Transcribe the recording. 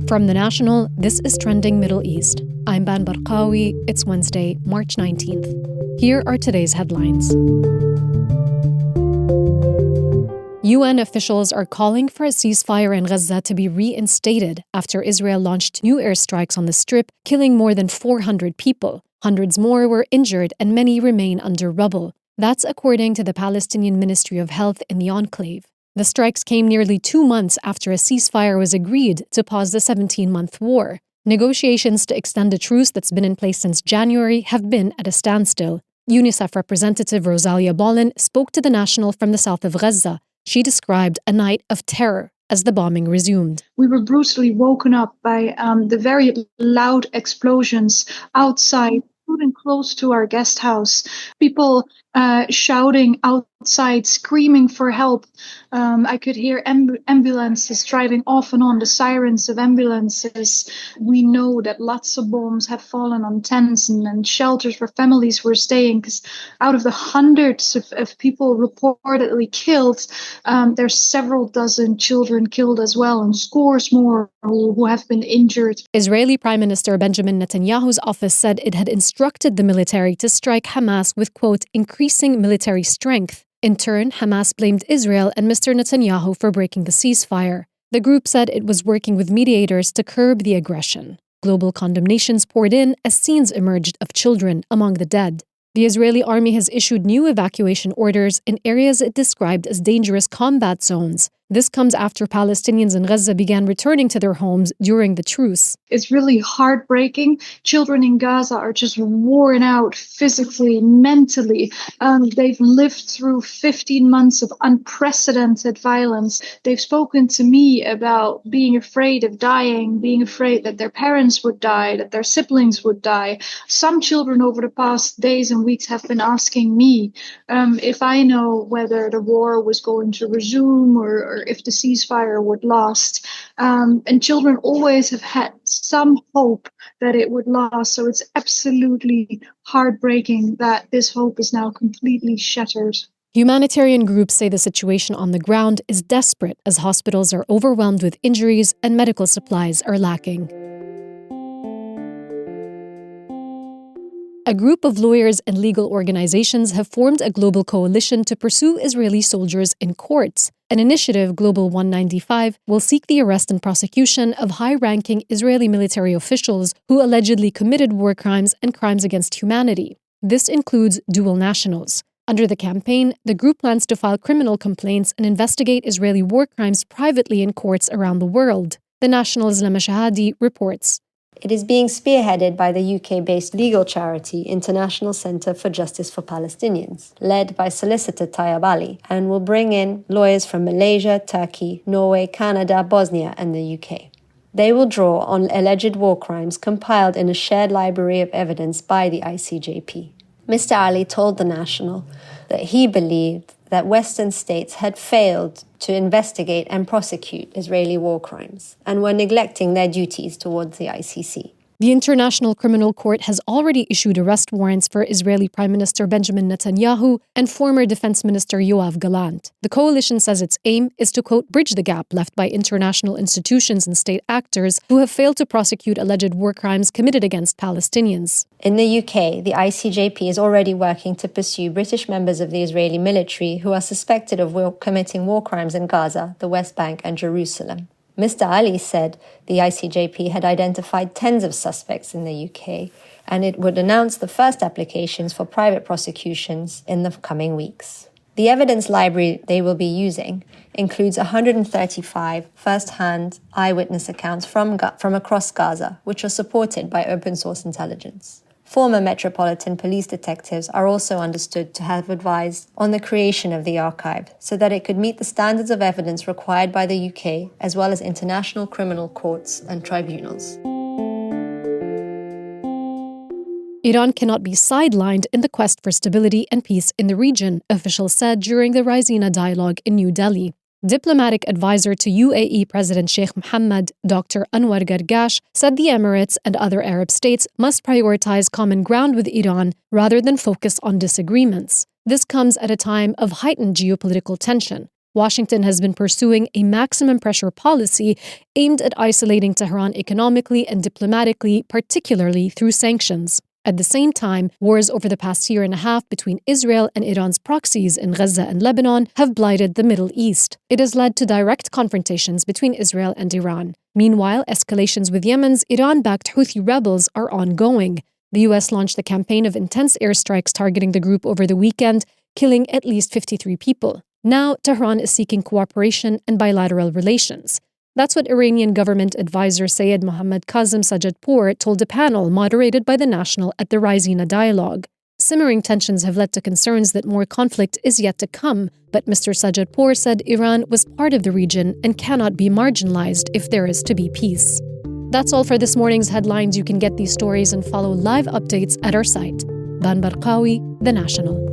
From The National, this is Trending Middle East. I'm Ban Barqawi. It's Wednesday, March 19th. Here are today's headlines. UN officials are calling for a ceasefire in Gaza to be reinstated after Israel launched new airstrikes on the Strip, killing more than 400 people. Hundreds more were injured and many remain under rubble. That's according to the Palestinian Ministry of Health in the enclave. The strikes came nearly 2 months after a ceasefire was agreed to pause the 17-month war. Negotiations to extend a truce that's been in place since January have been at a standstill. UNICEF representative Rosalia Bolin spoke to The National from the south of Gaza. She described a night of terror as the bombing resumed. We were brutally woken up by the very loud explosions outside, including close to our guest house. People shouting outside, screaming for help. I could hear ambulances driving off and on, the sirens of ambulances. We know that lots of bombs have fallen on tents and shelters where families were staying, because out of the hundreds of people reportedly killed, there's several dozen children killed as well, and scores more who have been injured. Israeli Prime Minister Benjamin Netanyahu's office said it had instructed the military to strike Hamas with, quote, increasing military strength. In turn, Hamas blamed Israel and Mr. Netanyahu for breaking the ceasefire. The group said it was working with mediators to curb the aggression. Global condemnations poured in as scenes emerged of children among the dead. The Israeli army has issued new evacuation orders in areas it described as dangerous combat zones. This comes after Palestinians in Gaza began returning to their homes during the truce. It's really heartbreaking. Children in Gaza are just worn out physically, mentally. They've lived through 15 months of unprecedented violence. They've spoken to me about being afraid of dying, being afraid that their parents would die, that their siblings would die. Some children over the past days and weeks have been asking me if I know whether the war was going to resume or if the ceasefire would last. And children always have had some hope that it would last. So it's absolutely heartbreaking that this hope is now completely shattered. Humanitarian groups say the situation on the ground is desperate as hospitals are overwhelmed with injuries and medical supplies are lacking. A group of lawyers and legal organizations have formed a global coalition to pursue Israeli soldiers in courts. An initiative, Global 195, will seek the arrest and prosecution of high-ranking Israeli military officials who allegedly committed war crimes and crimes against humanity. This includes dual nationals. Under the campaign, the group plans to file criminal complaints and investigate Israeli war crimes privately in courts around the world. The National's Lemma Shehadi reports. It is being spearheaded by the UK-based legal charity International Centre for Justice for Palestinians, led by solicitor Tayyab Ali, and will bring in lawyers from Malaysia, Turkey, Norway, Canada, Bosnia, and the UK. They will draw on alleged war crimes compiled in a shared library of evidence by the ICJP. Mr. Ali told The National that he believed that Western states had failed to investigate and prosecute Israeli war crimes and were neglecting their duties towards the ICC. The International Criminal Court has already issued arrest warrants for Israeli Prime Minister Benjamin Netanyahu and former Defense Minister Yoav Gallant. The coalition says its aim is to, quote, bridge the gap left by international institutions and state actors who have failed to prosecute alleged war crimes committed against Palestinians. In the UK, the ICJP is already working to pursue British members of the Israeli military who are suspected of committing war crimes in Gaza, the West Bank, and Jerusalem. Mr. Ali said the ICJP had identified tens of suspects in the UK, and it would announce the first applications for private prosecutions in the coming weeks. The evidence library they will be using includes 135 first-hand eyewitness accounts from across Gaza, which are supported by open-source intelligence. Former Metropolitan Police detectives are also understood to have advised on the creation of the archive so that it could meet the standards of evidence required by the UK as well as international criminal courts and tribunals. Iran cannot be sidelined in the quest for stability and peace in the region, officials said during the Raisina Dialogue in New Delhi. Diplomatic advisor to UAE President Sheikh Mohammed, Dr. Anwar Gargash, said the Emirates and other Arab states must prioritize common ground with Iran rather than focus on disagreements. This comes at a time of heightened geopolitical tension. Washington has been pursuing a maximum pressure policy aimed at isolating Tehran economically and diplomatically, particularly through sanctions. At the same time, wars over the past year and a half between Israel and Iran's proxies in Gaza and Lebanon have blighted the Middle East. It has led to direct confrontations between Israel and Iran. Meanwhile, escalations with Yemen's Iran-backed Houthi rebels are ongoing. The U.S. launched a campaign of intense airstrikes targeting the group over the weekend, killing at least 53 people. Now, Tehran is seeking cooperation and bilateral relations. That's what Iranian government advisor Sayed Mohammad Kazem Sajjadpour told a panel moderated by the National at the Raisina Dialogue. Simmering tensions have led to concerns that more conflict is yet to come, but Mr. Sajjadpour said Iran was part of the region and cannot be marginalized if there is to be peace. That's all for this morning's headlines. You can get these stories and follow live updates at our site. Dan Barqawi, The National.